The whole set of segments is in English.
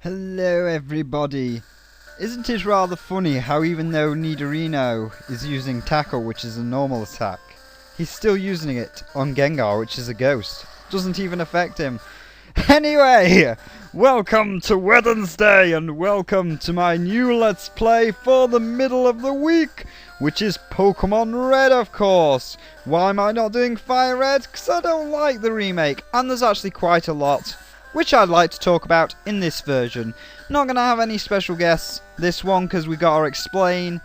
Hello everybody. Isn't it rather funny how even though Nidorino is using Tackle, which is a normal attack, he's still using it on Gengar, which is a ghost. Doesn't even affect him. Anyway, welcome to Wednesday and welcome to my new Let's Play for the middle of the week, which is Pokemon Red, of course. Why am I not doing Fire Red? Because I don't like the remake, and there's actually quite a lot which I'd like to talk about in this version. Not going to have any special guests this one because we got to explain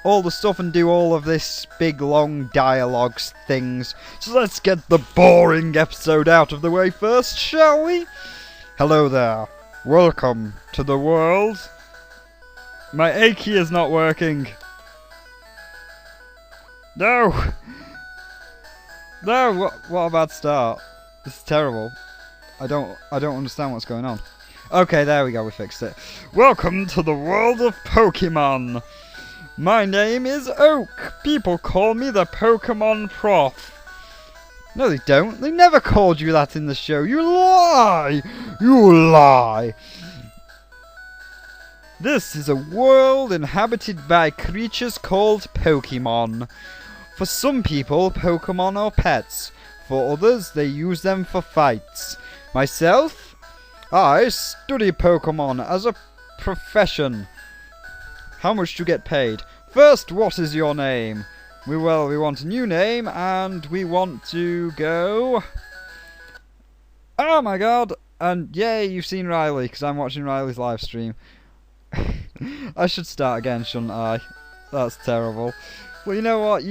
all the stuff and do all of this big long dialogues things. So let's get the boring episode out of the way first, shall we? Hello there. Welcome to the world. My A key is not working. No! No, what a bad start. This is terrible. I don't understand what's going on. Okay, there we go, we fixed it. Welcome to the world of Pokemon. My name is Oak. People call me the Pokemon Prof. No, they don't. They never called you that in the show. You lie! You lie! This is a world inhabited by creatures called Pokemon. For some people, Pokemon are pets. For others, they use them for fights. Myself, I study Pokemon as a profession. How much do you get paid? First, what is your name? We want a new name, and we want to go... Oh my god! And yay, you've seen Riley, because I'm watching Riley's live stream. I should start again, shouldn't I? That's terrible. Well, you know what,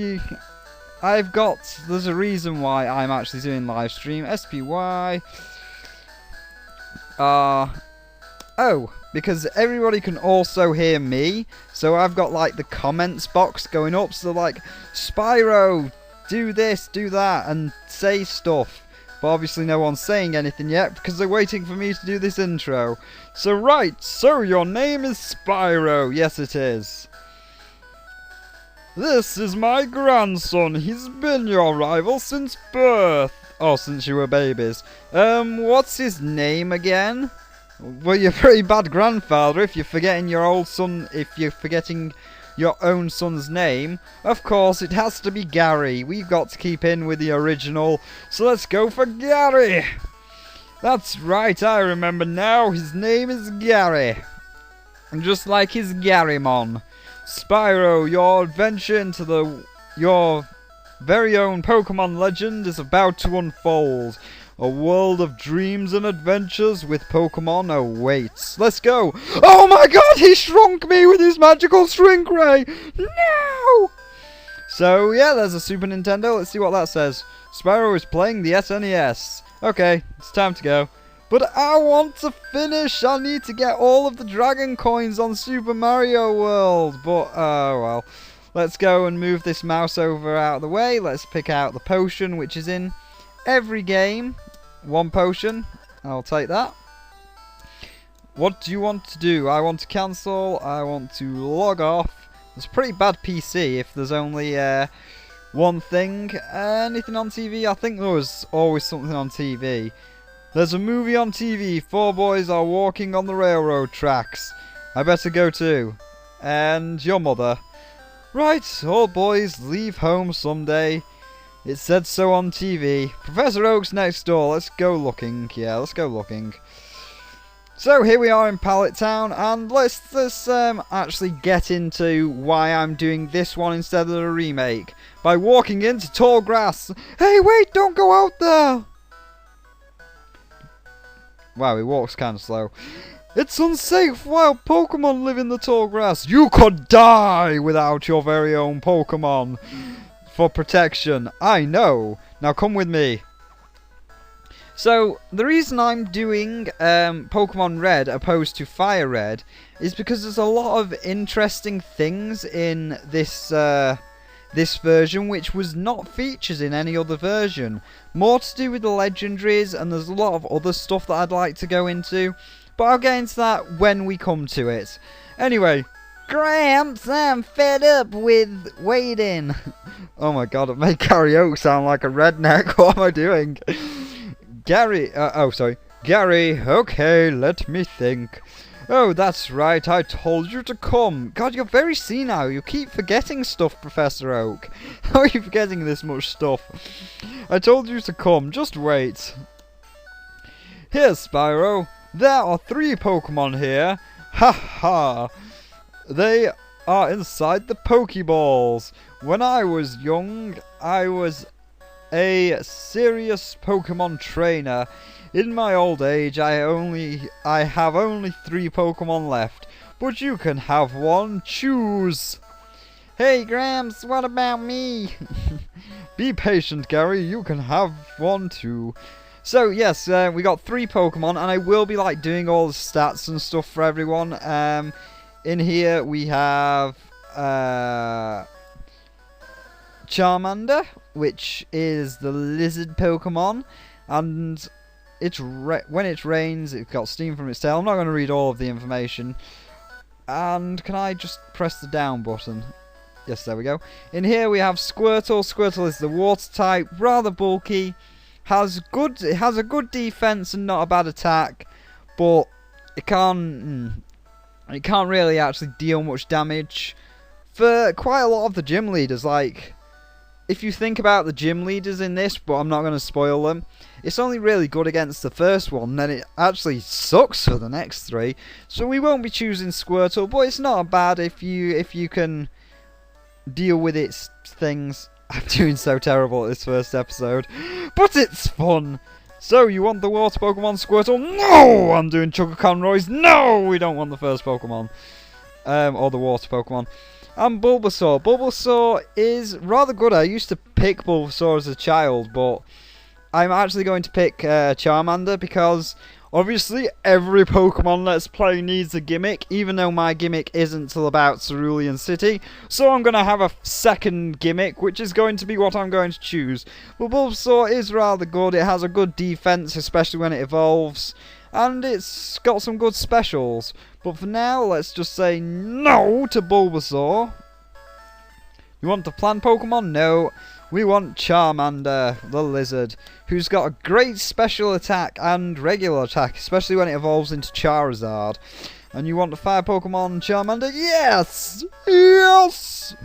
there's a reason why I'm actually doing live stream. SPY. Because everybody can also hear me. So I've got like the comments box going up. So like, Spyro, do this, do that, and say stuff. But obviously no one's saying anything yet because they're waiting for me to do this intro. So so your name is Spyro. Yes, it is. This is my grandson. He's been your rival since birth. Oh, since you were babies. What's his name again? Well, you're a pretty bad grandfather if you're forgetting your old son, if you're forgetting your own son's name. Of course, it has to be Gary. We've got to keep in with the original. So let's go for Gary. That's right, I remember now. His name is Gary. And just like his Garymon. Spyro, your adventure into your very own Pokemon legend is about to unfold. A world of dreams and adventures with Pokemon awaits. Let's go! Oh my god, he shrunk me with his magical shrink ray! No! So yeah, there's a Super Nintendo. Let's see what that says. Spyro is playing the SNES. Okay, it's time to go. But I want to finish. I need to get all of the Dragon Coins on Super Mario World. But, oh well. Let's go and move this mouse over out of the way. Let's pick out the potion, which is in every game. One potion. I'll take that. What do you want to do? I want to cancel. I want to log off. It's a pretty bad PC if there's only one thing. Anything on TV? I think there was always something on TV. There's a movie on TV. 4 boys are walking on the railroad tracks. I better go too. And your mother. Right, all boys leave home someday. It said so on TV. Professor Oak's next door. Let's go looking. Yeah, let's go looking. So here we are in Pallet Town, and let's actually get into why I'm doing this one instead of the remake. By walking into tall grass. Hey, wait, don't go out there. Wow, he walks kind of slow. It's unsafe. Wild Pokemon live in the tall grass. You could die without your very own Pokemon. For protection. I know. Now come with me. So, the reason I'm doing Pokemon Red opposed to Fire Red is because there's a lot of interesting things in this version which was not featured in any other version. More to do with the legendaries, and there's a lot of other stuff that I'd like to go into. But I'll get into that when we come to it. Anyway, Gramps, I'm fed up with waiting. Oh my god, it made Gary Oak sound like a redneck. What am I doing? Gary, okay, let me think. Oh, that's right, I told you to come. God, you're very senile. You keep forgetting stuff, Professor Oak. How are you forgetting this much stuff? I told you to come, just wait. Here, Spyro. There are 3 Pokemon here. Ha ha. They are inside the Pokeballs. When I was young, I was a serious Pokemon trainer. In my old age, I have only 3 Pokemon left, but you can have one. Choose. Hey, Gramps, what about me? Be patient, Gary. You can have one too. So yes, we got 3 Pokemon, and I will be like doing all the stats and stuff for everyone. In here we have Charmander, which is the lizard Pokemon, and when it rains, it's got steam from its tail. I'm not going to read all of the information. And can I just press the down button? Yes, there we go. In here we have Squirtle. Squirtle is the water type, rather bulky. It has a good defense and not a bad attack, but it can't really actually deal much damage. For quite a lot of the gym leaders, like, if you think about the gym leaders in this, but I'm not going to spoil them, it's only really good against the first one, then it actually sucks for the next 3. So we won't be choosing Squirtle, but it's not bad if you can deal with its things. I'm doing so terrible at this first episode, but it's fun. So, you want the water Pokemon Squirtle? No! I'm doing Chococonroys. No! We don't want the first Pokemon. Or the water Pokemon. And Bulbasaur. Bulbasaur is rather good. I used to pick Bulbasaur as a child, but I'm actually going to pick Charmander because obviously every Pokemon Let's Play needs a gimmick, even though my gimmick isn't till about Cerulean City. So I'm going to have a second gimmick, which is going to be what I'm going to choose. But Bulbasaur is rather good. It has a good defense, especially when it evolves, and it's got some good specials. But for now, let's just say no to Bulbasaur. You want the plant Pokemon? No. We want Charmander, the lizard, who's got a great special attack and regular attack, especially when it evolves into Charizard. And you want the fire Pokemon Charmander? Yes! Yes!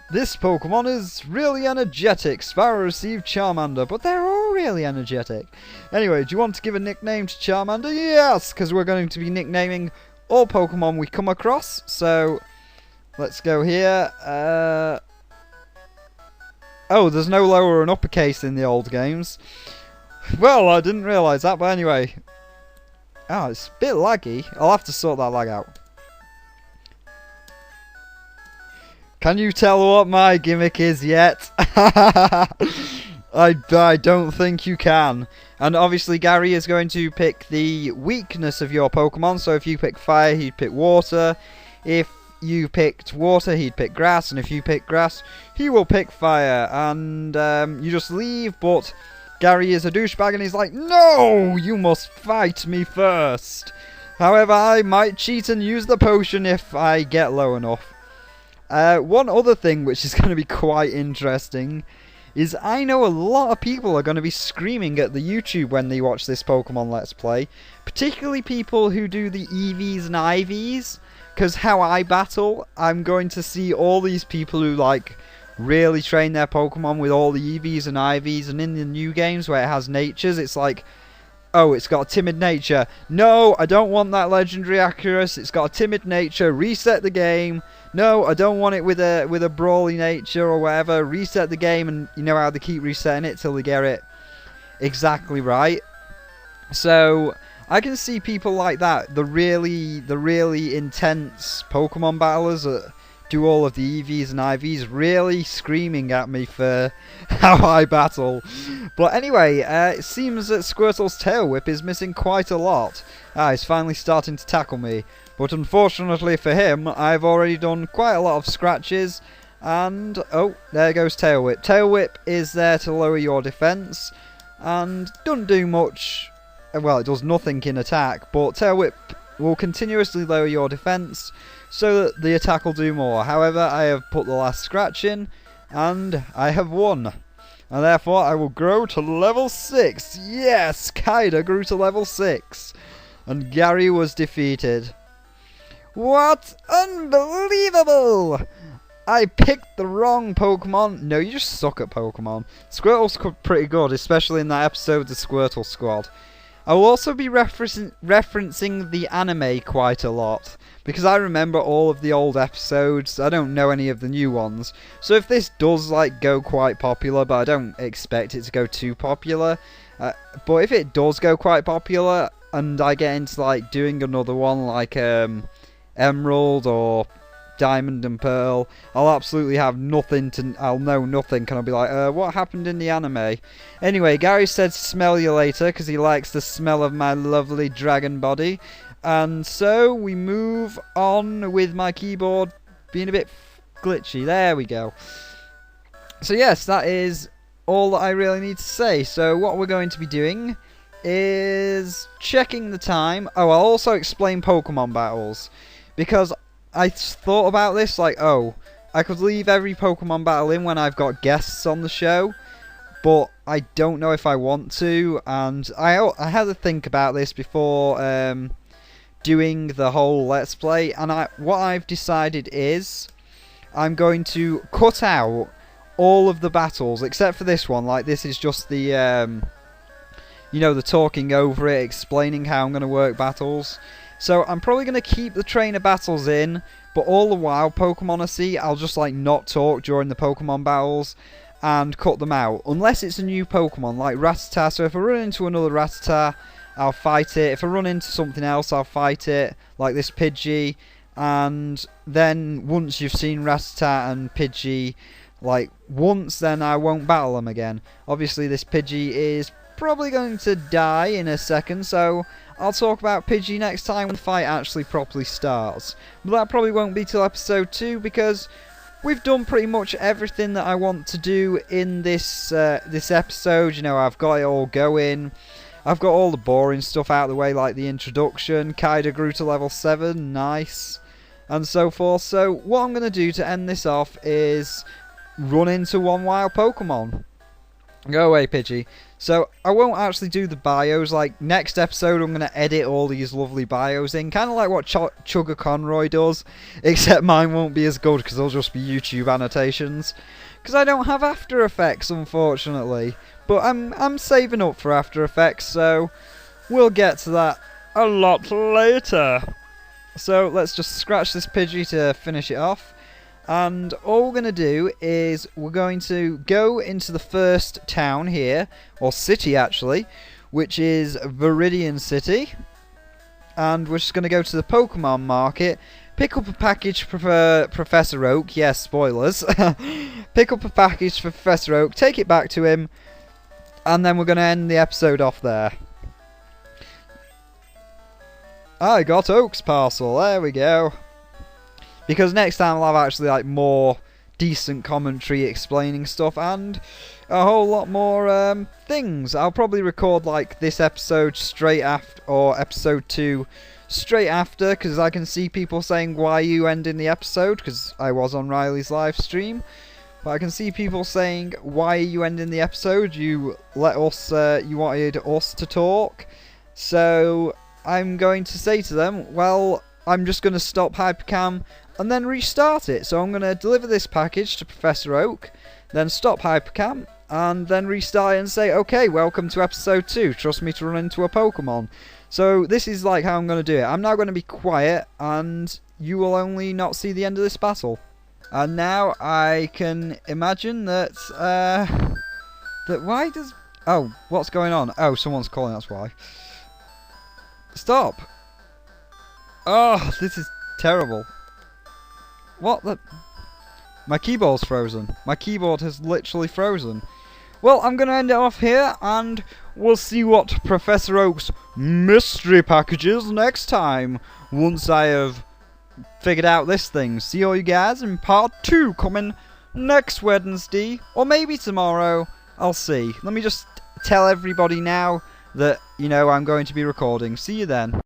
This Pokemon is really energetic. Spyro received Charmander, but they're all really energetic. Anyway, do you want to give a nickname to Charmander? Yes, because we're going to be nicknaming all Pokemon we come across. So, let's go here. Oh, there's no lower and uppercase in the old games. Well, I didn't realise that, but anyway. Oh, it's a bit laggy. I'll have to sort that lag out. Can you tell what my gimmick is yet? I don't think you can. And obviously Gary is going to pick the weakness of your Pokemon. So if you pick fire, he'd pick water. If you picked water, he'd pick grass. And if you pick grass, he will pick fire. And you just leave, but Gary is a douchebag and he's like, no, you must fight me first. However, I might cheat and use the potion if I get low enough. One other thing which is going to be quite interesting is I know a lot of people are going to be screaming at the YouTube when they watch this Pokemon Let's Play. Particularly people who do the EVs and IVs. Because how I battle, I'm going to see all these people who like really train their Pokemon with all the EVs and IVs. And in the new games where it has natures, it's like, oh, it's got a timid nature. No, I don't want that legendary Accurus. It's got a timid nature. Reset the game. No, I don't want it with a brawly nature or whatever. Reset the game, and you know how they keep resetting it till they get it exactly right. So I can see people like that, the really intense Pokemon battlers that do all of the EVs and IVs, really screaming at me for how I battle. But anyway, it seems that Squirtle's tail whip is missing quite a lot. He's finally starting to tackle me. But unfortunately for him, I've already done quite a lot of scratches. And, oh, there goes Tail Whip. Tail Whip is there to lower your defense. And doesn't do much. Well, it does nothing in attack. But Tail Whip will continuously lower your defense so that the attack will do more. However, I have put the last scratch in. And I have won. And therefore I will grow to level 6. Yes, Kida grew to level 6. And Gary was defeated. What? Unbelievable! I picked the wrong Pokemon. No, you just suck at Pokemon. Squirtle's pretty good, especially in that episode of the Squirtle Squad. I will also be referencing the anime quite a lot, because I remember all of the old episodes. I don't know any of the new ones. So if this does like go quite popular, but I don't expect it to go too popular, but if it does go quite popular and I get into like doing another one like Emerald or Diamond and Pearl, I'll absolutely have nothing to... I'll know nothing, and I'll be like, what happened in the anime? Anyway, Gary said smell you later, because he likes the smell of my lovely dragon body. And so, we move on with my keyboard being a bit glitchy. There we go. So yes, that is all that I really need to say. So what we're going to be doing is checking the time. Oh, I'll also explain Pokemon battles, because I thought about this, like, I could leave every Pokemon battle in when I've got guests on the show, but I don't know if I want to, and I had to think about this before doing the whole Let's Play, and what I've decided is I'm going to cut out all of the battles, except for this one. Like, this is just the, the talking over it, explaining how I'm going to work battles. So I'm probably going to keep the trainer battles in, but all the while, Pokemon I see, I'll just like not talk during the Pokemon battles and cut them out. Unless it's a new Pokemon, like Rattata. So if I run into another Rattata, I'll fight it. If I run into something else, I'll fight it, like this Pidgey. And then once you've seen Rattata and Pidgey, like once, then I won't battle them again. Obviously this Pidgey is probably going to die in a second, so I'll talk about Pidgey next time when the fight actually properly starts. But that probably won't be till episode 2, because we've done pretty much everything that I want to do in this this episode. You know, I've got it all going. I've got all the boring stuff out of the way, like the introduction. Kida grew to level 7, nice, and so forth. So what I'm going to do to end this off is run into one wild Pokemon. Go away, Pidgey. So I won't actually do the bios. Like next episode, I'm going to edit all these lovely bios in, kind of like what Chugga Conroy does, except mine won't be as good because they'll just be YouTube annotations. Because I don't have After Effects, unfortunately. But I'm saving up for After Effects, so we'll get to that a lot later. So let's just scratch this Pidgey to finish it off. And all we're going to do is we're going to go into the first town here, or city actually, which is Viridian City. And we're just going to go to the Pokemon Market, pick up a package for Professor Oak. Yes, spoilers. Pick up a package for Professor Oak, take it back to him, and then we're going to end the episode off there. I got Oak's parcel, there we go. Because next time I'll have actually like more decent commentary explaining stuff and a whole lot more things. I'll probably record like this episode straight after, or episode 2 straight after, because I can see people saying, why are you ending the episode? Because I was on Riley's live stream. But I can see people saying, why are you ending the episode? You let us, you wanted us to talk. So I'm going to say to them, well, I'm just going to stop Hypercam and then restart it. So I'm going to deliver this package to Professor Oak, then stop Hypercam, and then restart it and say, okay, welcome to episode 2. Trust me to run into a Pokemon. So this is like how I'm going to do it. I'm now going to be quiet, and you will only not see the end of this battle. And now I can imagine that, why does... Oh, what's going on? Oh, someone's calling, that's why. Stop! Oh, this is terrible. What the... My keyboard's frozen. My keyboard has literally frozen. Well, I'm going to end it off here, and we'll see what Professor Oak's mystery package is next time, once I have figured out this thing. See all you guys in part 2 coming next Wednesday, or maybe tomorrow. I'll see. Let me just tell everybody now that, you know, I'm going to be recording. See you then.